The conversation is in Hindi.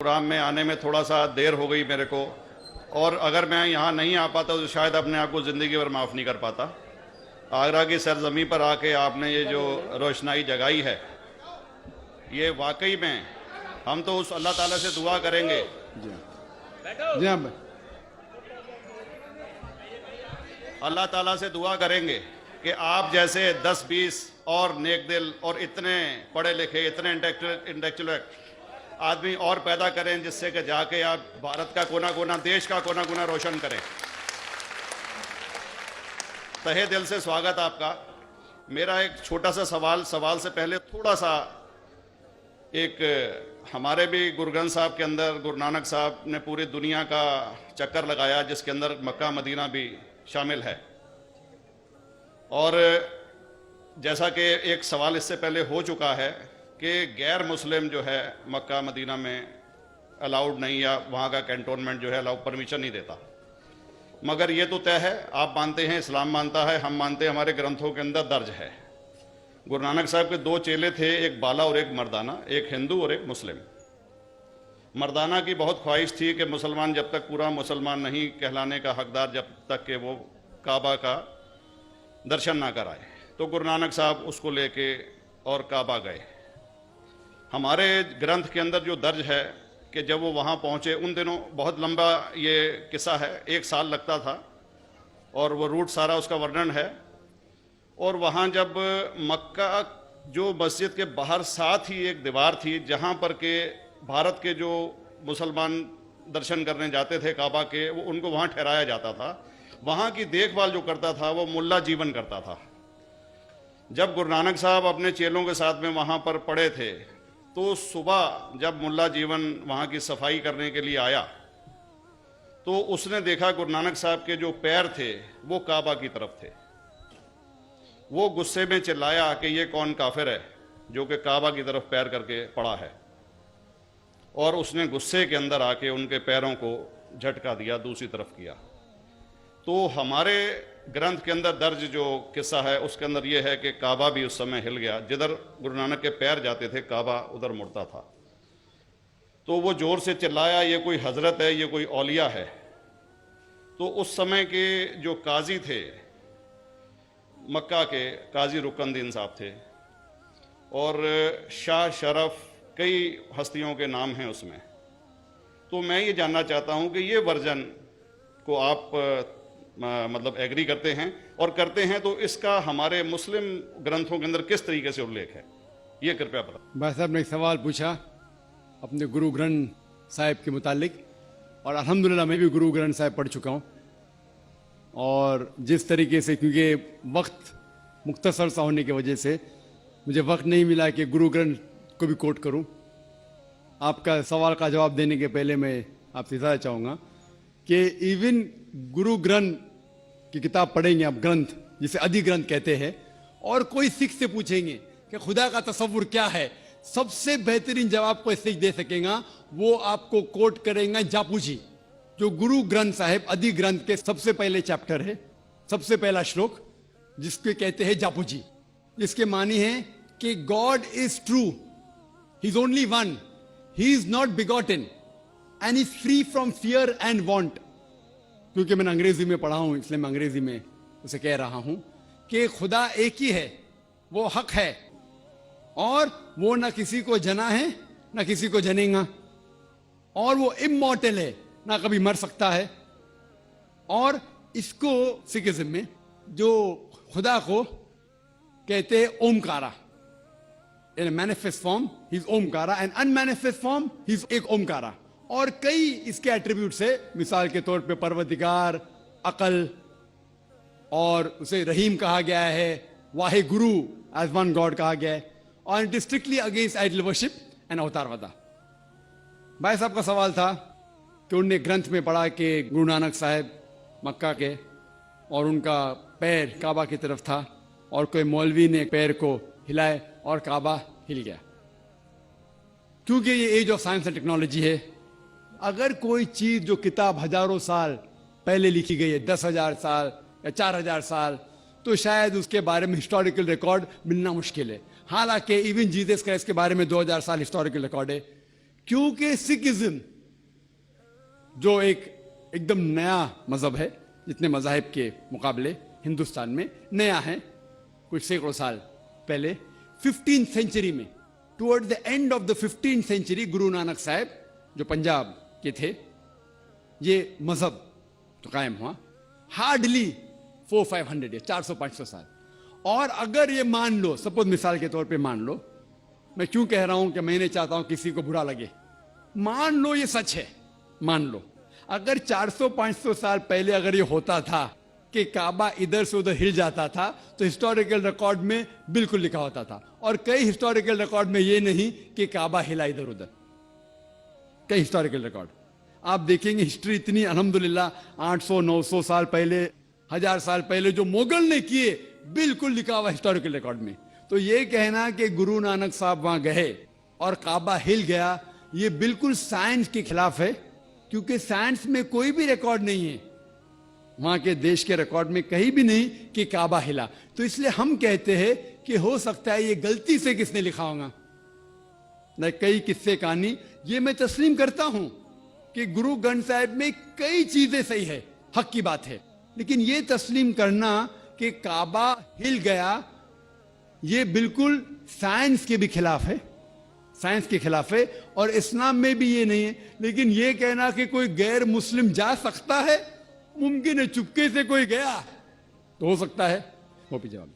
प्रोग्राम में आने में थोड़ा सा देर हो गई मेरे को, और अगर मैं यहाँ नहीं आ पाता तो शायद अपने आप को ज़िंदगी भर माफ़ नहीं कर पाता। आगरा की सरजमी पर आके आपने ये जो रोशनाई जगाई है, ये वाकई में हम तो उस अल्लाह ताला से दुआ करेंगे। जी हाँ। अल्लाह ताला से दुआ करेंगे कि आप जैसे 10-20 और नेक दिल और इतने पढ़े लिखे, इतने इंटेलेक्चुअल आदमी और पैदा करें, जिससे कि जाके आप भारत का कोना कोना, देश का कोना कोना रोशन करें। तहे दिल से स्वागत आपका। मेरा एक छोटा सा सवाल से पहले थोड़ा सा, एक हमारे भी गुरु ग्रंथ साहब के अंदर गुरु नानक साहब ने पूरी दुनिया का चक्कर लगाया, जिसके अंदर मक्का मदीना भी शामिल है। और जैसा कि एक सवाल इससे पहले हो चुका है कि गैर मुस्लिम जो है मक्का मदीना में अलाउड नहीं, या वहाँ का कैंटोनमेंट जो है अलाउ परमिशन नहीं देता। मगर ये तो तय है, आप मानते हैं, इस्लाम मानता है, हम मानते हैं, हमारे ग्रंथों के अंदर दर्ज है। गुरु नानक साहब के 2 चेले थे, एक बाला और एक मर्दाना, एक हिंदू और एक मुस्लिम। मर्दाना की बहुत ख्वाहिश थी कि मुसलमान जब तक पूरा मुसलमान नहीं कहलाने का हकदार, जब तक कि वो काबा का दर्शन ना कराए, तो गुरु नानक साहब उसको लेके और काबा गए। हमारे ग्रंथ के अंदर जो दर्ज है कि जब वो वहाँ पहुँचे, उन दिनों बहुत लंबा ये किस्सा है, 1 साल लगता था, और वो रूट सारा उसका वर्णन है। और वहाँ जब मक्का जो मस्जिद के बाहर साथ ही एक दीवार थी, जहाँ पर के भारत के जो मुसलमान दर्शन करने जाते थे काबा के, वो उनको वहाँ ठहराया जाता था। वहाँ की देखभाल जो करता था वो मुल्ला जीवन करता था। जब गुरु नानक साहब अपने चेलों के साथ में वहाँ पर पड़े थे, तो सुबह जब मुल्ला जीवन वहाँ की सफाई करने के लिए आया, तो उसने देखा गुरु नानक साहब के जो पैर थे वो काबा की तरफ थे। वो गुस्से में चिल्लाया कि ये कौन काफिर है जो कि काबा की तरफ पैर करके पड़ा है, और उसने गुस्से के अंदर आके उनके पैरों को झटका दिया, दूसरी तरफ किया। तो हमारे ग्रंथ के अंदर दर्ज जो किस्सा है उसके अंदर यह है कि काबा भी उस समय हिल गया। जिधर गुरु नानक के पैर जाते थे काबा उधर मुड़ता था। तो वो जोर से चिल्लाया, ये कोई हजरत है, ये कोई औलिया है। तो उस समय के जो काजी थे मक्का के, काजी रुकनुद्दीन साहब थे, और शाह शरफ, कई हस्तियों के नाम हैं उसमें। तो मैं ये जानना चाहता हूँ कि ये वर्जन को आप मतलब एग्री करते हैं, और करते हैं तो इसका हमारे मुस्लिम ग्रंथों के अंदर किस तरीके से उल्लेख है, ये कृपया बताएं। भाई साहब ने एक सवाल पूछा अपने गुरु ग्रंथ साहिब के मुतालिक, और अल्हम्दुलिल्लाह मैं भी गुरु ग्रंथ साहिब पढ़ चुका हूँ। और जिस तरीके से, क्योंकि वक्त मुख्तसर सा होने की वजह से मुझे वक्त नहीं मिला कि गुरु ग्रंथ को भी कोट करूँ। आपका सवाल का जवाब देने के पहले मैं आपसे ज़्यादा चाहूँगा कि इवन गुरु ग्रंथ की किताब पढ़ेंगे आप, ग्रंथ जिसे अधिग्रंथ कहते हैं, और कोई सिख से पूछेंगे कि खुदा का तसव्वुर क्या है, सबसे बेहतरीन जवाब कोई सिख दे सकेगा, वो आपको कोट करेंगे जापू जी, जो गुरु ग्रंथ साहिब अधिग्रंथ के सबसे पहले चैप्टर है, सबसे पहला श्लोक, जिसके कहते हैं जापू जी, जिसके मानी है कि God is true, he is only one, he is not begotten and is free from fear and want. क्योंकि मैंने अंग्रेजी में पढ़ा हूं, इसलिए मैं अंग्रेजी में उसे कह रहा हूं कि खुदा एक ही है, वो हक है, और वो ना किसी को जना है ना किसी को जनेगा, और वो इमॉर्टल है, ना कभी मर सकता है। और इसको सिखिज्म में जो खुदा को कहते हैं Omkara, in manifest form he is Omkara, and unmanifest form he is एक ओमकारा। और कई इसके एट्रीब्यूट से, मिसाल के तौर पे परवरदिगार, अकल, और उसे रहीम कहा गया है, Wahe Guru as one God कहा गया है, और it is strictly against idol worship and avatarvada. भाई साहब का सवाल था कि उनने ग्रंथ में पढ़ा कि गुरु नानक साहब मक्का के, और उनका पैर काबा की तरफ था, और कोई मौलवी ने पैर को हिलाए और काबा हिल गया। क्योंकि ये age of science and technology है, अगर कोई चीज जो किताब हजारों साल पहले लिखी गई है, 10,000 साल या 4,000 साल, तो शायद उसके बारे में हिस्टोरिकल रिकॉर्ड मिलना मुश्किल है। हालांकि इवन जीसस क्राइस्ट के बारे में 2000 साल हिस्टोरिकल रिकॉर्ड है क्योंकि सिखिज्म जो एकदम नया मजहब है, जितने मजाहिब के मुकाबले हिंदुस्तान में नया है, कुछ सैकड़ों साल पहले 15th सेंचुरी में, toward the end of the 15th century, Guru Nanak साहब जो पंजाब के थे, ये मजहब तो कायम हुआ हार्डली 400-500 ईयर, 400-500 साल। और अगर ये मान लो, सपोज मिसाल के तौर पे मान लो, मैं क्यों कह रहा हूं कि मैं नहीं चाहता हूं किसी को बुरा लगे, मान लो ये सच है, मान लो अगर 400-500 साल पहले अगर ये होता था कि काबा इधर से उधर हिल जाता था, तो हिस्टोरिकल रिकॉर्ड में बिल्कुल लिखा होता था। और कई हिस्टोरिकल रिकॉर्ड में ये नहीं कि काबा हिला इधर उधर, कई हिस्टोरिकल रिकॉर्ड आप देखेंगे। हिस्ट्री इतनी अल्हम्दुलिल्लाह 800-900 साल पहले, 1000 साल पहले जो मुगल ने किए, बिल्कुल लिखा हुआ हिस्टोरिकल रिकॉर्ड में। तो ये कहना कि गुरु नानक साहब वहां गए और काबा हिल गया, ये बिल्कुल साइंस के खिलाफ है, क्योंकि साइंस में कोई भी रिकॉर्ड नहीं है, वहां के देश के रिकॉर्ड में कहीं भी नहीं कि काबा हिला। तो इसलिए हम कहते हैं कि हो सकता है ये गलती से किसने लिखा होगा, न कई किस्से कहानी। ये मैं तस्लीम करता हूं कि गुरु ग्रंथ साहिब में कई चीजें सही है, हक की बात है, लेकिन ये तस्लीम करना कि काबा हिल गया, ये बिल्कुल साइंस के भी खिलाफ है, साइंस के खिलाफ है। और इस्लाम में भी ये नहीं है। लेकिन ये कहना कि कोई गैर मुस्लिम जा सकता है, मुमकिन है चुपके से कोई गया तो हो सकता है, वो भी जवाब